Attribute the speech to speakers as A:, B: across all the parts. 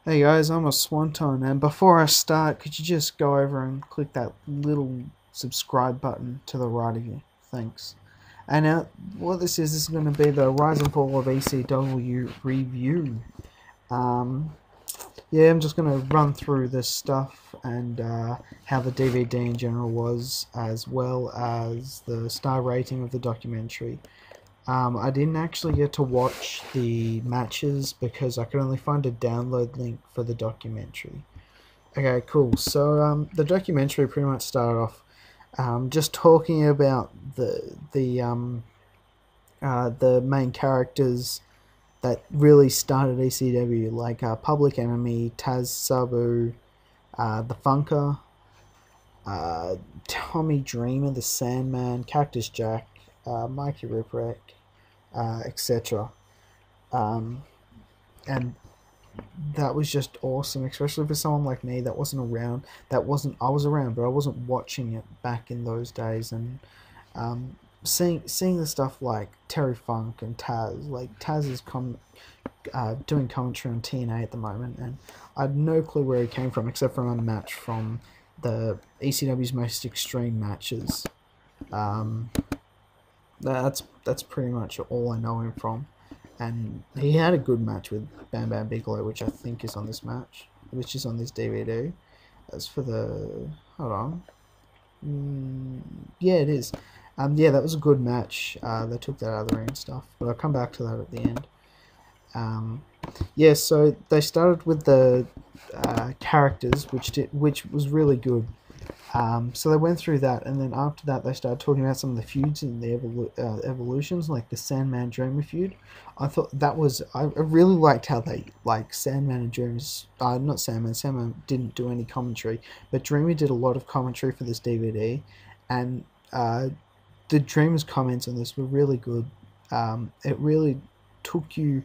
A: Hey guys, I'm a Swanton, and before I start, could you just go over and click that little subscribe button to the right of you? Thanks. And now, what this is going to be the Rise and Fall of ECW review. Um, yeah, I'm just going to run through this stuff and how the DVD in general was, as well as the star rating of the documentary. I didn't actually get to watch the matches because I could only find a download link for the documentary. Okay, cool. So the documentary pretty much started off just talking about the main characters that really started ECW, like Public Enemy, Taz Sabu, the Funker, Tommy Dreamer, the Sandman, Cactus Jack, Mikey Ripwreck, etc. And that was just awesome, especially for someone like me that wasn't around. I was around, but I wasn't watching it back in those days. And seeing the stuff like Terry Funk and Taz, like Taz is doing commentary on TNA at the moment, and I had no clue where he came from except from a match from the ECW's Most Extreme matches. Um, that's pretty much all I know him from. And he had a good match with Bam Bam Bigelow, which I think is on this match, which is on this DVD. As for the hold on, yeah, it is. Yeah, that was a good match. They took that out of the ring and stuff, but I'll come back to that at the end. Yeah, so they started with the characters, which was really good. So they went through that, and then after that, they started talking about some of the feuds and the evolutions, like the Sandman Dreamer feud. I really liked how they, like, Sandman and Dreamer's, not Sandman, Sandman didn't do any commentary, but Dreamer did a lot of commentary for this DVD, and the Dreamer's comments on this were really good. It really took you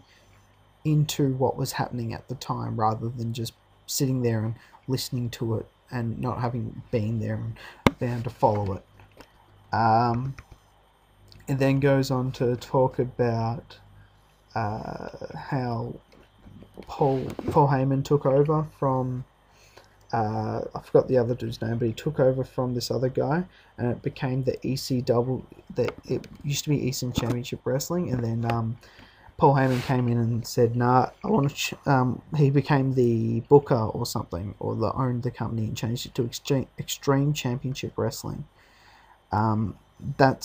A: into what was happening at the time, rather than just sitting there and listening to it and not having been there and being able to follow it. It then goes on to talk about how Paul Heyman took over from I forgot the other dude's name, but he took over from this other guy, and it became the ECW. It used to be Eastern Championship Wrestling, and then Paul Heyman came in and said, "Nah, I want to." He became the booker or something, or owned the company and changed it to Extreme Championship Wrestling. That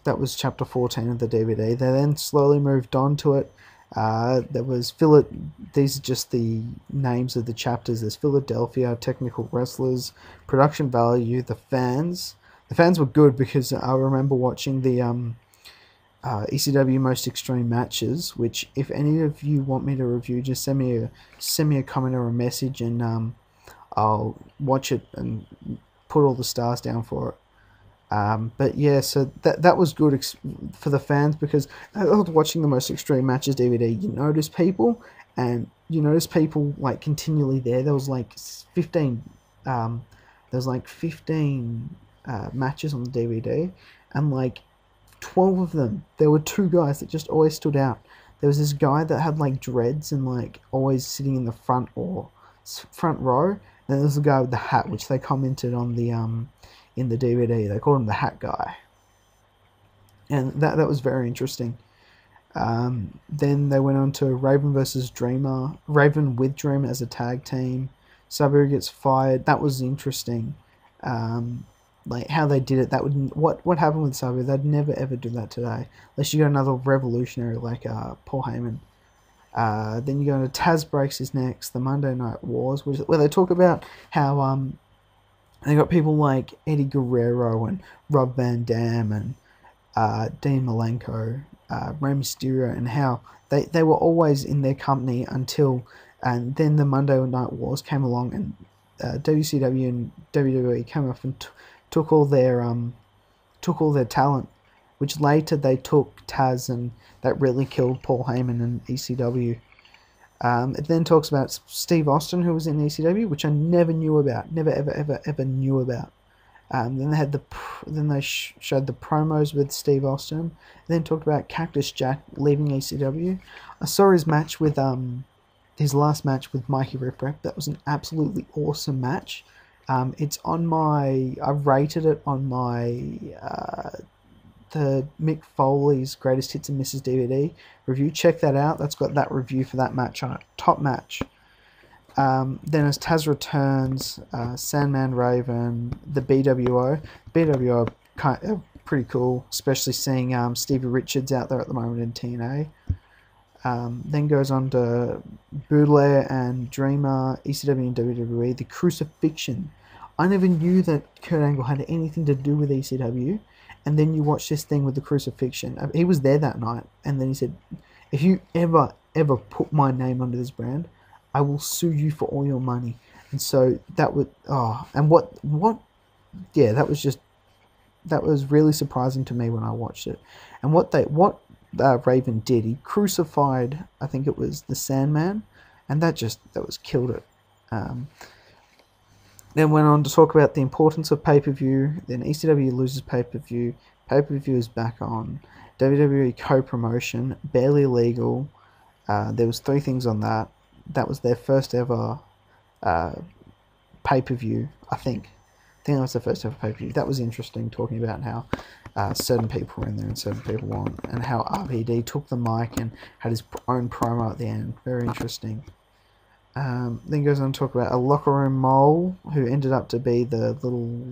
A: was chapter 14 of the DVD. They then slowly moved on to it. There was These are just the names of the chapters. There's Philadelphia, Technical Wrestlers, Production Value, the Fans. The Fans were good because I remember watching the ECW Most Extreme matches, which if any of you want me to review, just send me a comment or a message, and I'll watch it and put all the stars down for it. But yeah, so that was good for the fans, because watching the Most Extreme Matches DVD, you notice people like continually there. There was like 15 matches on the DVD, and like 12 of them, there were two guys that just always stood out. There was this guy that had like dreads and like always sitting in the front row. Then there was the guy with the hat, which they commented on the in the DVD. They called him the Hat Guy, and that was very interesting. Then they went on to Raven versus Dreamer, Raven with Dreamer as a tag team. Sabu gets fired. That was interesting. Like how they did it. What happened with Sabu? They'd never ever do that today, unless you got another revolutionary like Paul Heyman. Then you go into Taz breaks his necks, the Monday Night Wars, where they talk about how they got people like Eddie Guerrero and Rob Van Dam and Dean Malenko, Rey Mysterio, and how they were always in their company and then the Monday Night Wars came along, and WCW and WWE came up and took all their talent, which later they took Taz, and that really killed Paul Heyman and ECW. It then talks about Steve Austin, who was in ECW, which I never knew about, never ever knew about. Then they had showed the promos with Steve Austin. And then talked about Cactus Jack leaving ECW. I saw his match with his last match with Mikey Ripwreck. That was an absolutely awesome match. It's on my, I rated it on my the Mick Foley's Greatest Hits and Misses DVD review. Check that out. That's got that review for that match on it. Top match. Then as Taz returns, Sandman Raven, the BWO. BWO kind of pretty cool, especially seeing Stevie Richards out there at the moment in TNA. Then goes on to Boudelaire and Dreamer, ECW and WWE, the Crucifixion. I never knew that Kurt Angle had anything to do with ECW, and then you watch this thing with the Crucifixion. He was there that night, and then he said, if you ever put my name under this brand, I will sue you for all your money. And so that would, and yeah, that was really surprising to me when I watched it. And what Raven did, he crucified, I think it was the Sandman, and that was killed it. Then went on to talk about the importance of pay-per-view. Then ECW loses pay-per-view. Pay-per-view is back on. WWE co-promotion, barely legal. There was 3 things on that. That was their first ever pay-per-view, I think. I think that was their first ever pay-per-view. That was interesting, talking about how certain people were in there and certain people weren't, and how RVD took the mic and had his own promo at the end. Very interesting. Then goes on to talk about a locker room mole who ended up to be the little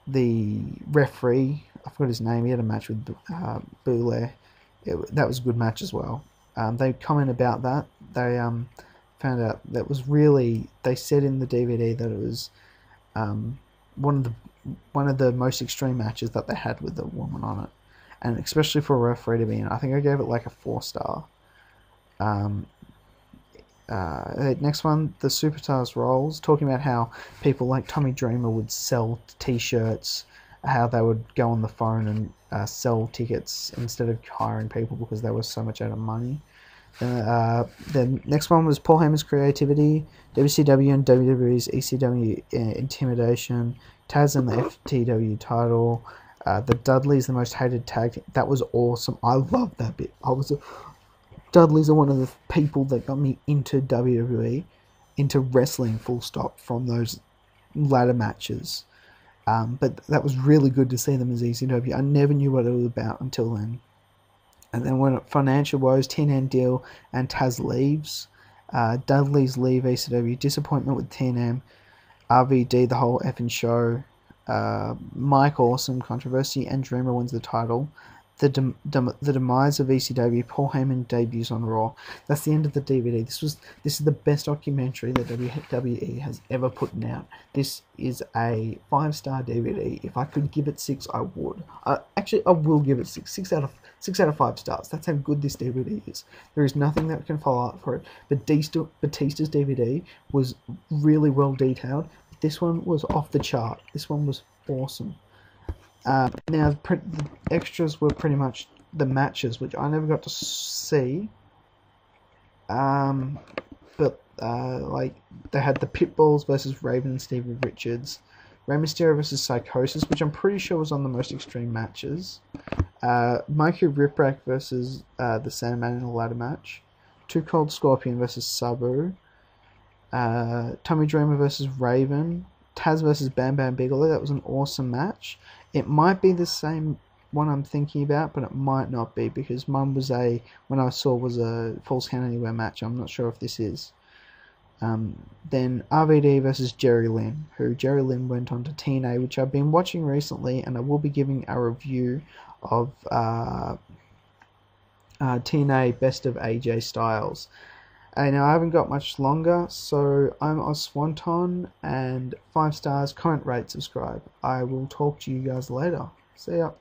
A: the referee. I forgot his name. He had a match with Boulay. That was a good match as well. They comment about that. They found out that was really. They said in the DVD that it was one of the most extreme matches that they had with the woman on it, and especially for a referee to be in. I think I gave it like a 4-star. Next one, the Superstars Rolls, talking about how people like Tommy Dreamer would sell t-shirts, how they would go on the phone and sell tickets instead of hiring people because they were so much out of money. The next one was Paul Heyman's creativity, WCW and WWE's ECW intimidation, Taz and the FTW title, the Dudleys, the most hated tag team. That was awesome. I loved that bit. Dudleys are one of the people that got me into WWE, into wrestling full stop, from those ladder matches. But that was really good to see them as ECW. I never knew what it was about until then. And then when financial woes, TNN deal, and Taz leaves. Dudley's leave ECW, disappointment with TNM, RVD, the whole effing show, Mike Awesome controversy, and Dreamer wins the title. The demise of ECW, Paul Heyman debuts on Raw. That's the end of the DVD. This is the best documentary that WWE has ever put out. This is a 5-star DVD. If I could give it 6, I would. Actually, I will give it 6. 6 out of 5 stars. That's how good this DVD is. There is nothing that can follow up for it. But Batista's DVD was really well detailed. This one was off the chart. This one was awesome. Now, the extras were pretty much the matches, which I never got to see. But like, they had the Pitbulls versus Raven and Stevie Richards, Rey Mysterio versus Psychosis, which I'm pretty sure was on the most extreme matches. Mikey Ripwreck versus the Sandman in a ladder match. Too Cold Scorpion versus Sabu. Tommy Dreamer versus Raven. Taz versus Bam Bam Bigelow. That was an awesome match. It might be the same one I'm thinking about, but it might not be, because mine was when I saw was a Falls Count Anywhere match. I'm not sure if this is. Then RVD versus Jerry Lynn, who Jerry Lynn went on to TNA, which I've been watching recently, and I will be giving a review of TNA Best of AJ Styles. Now, I haven't got much longer, so I'm Oswanton, and 5 stars, comment, rate, subscribe. I will talk to you guys later. See ya.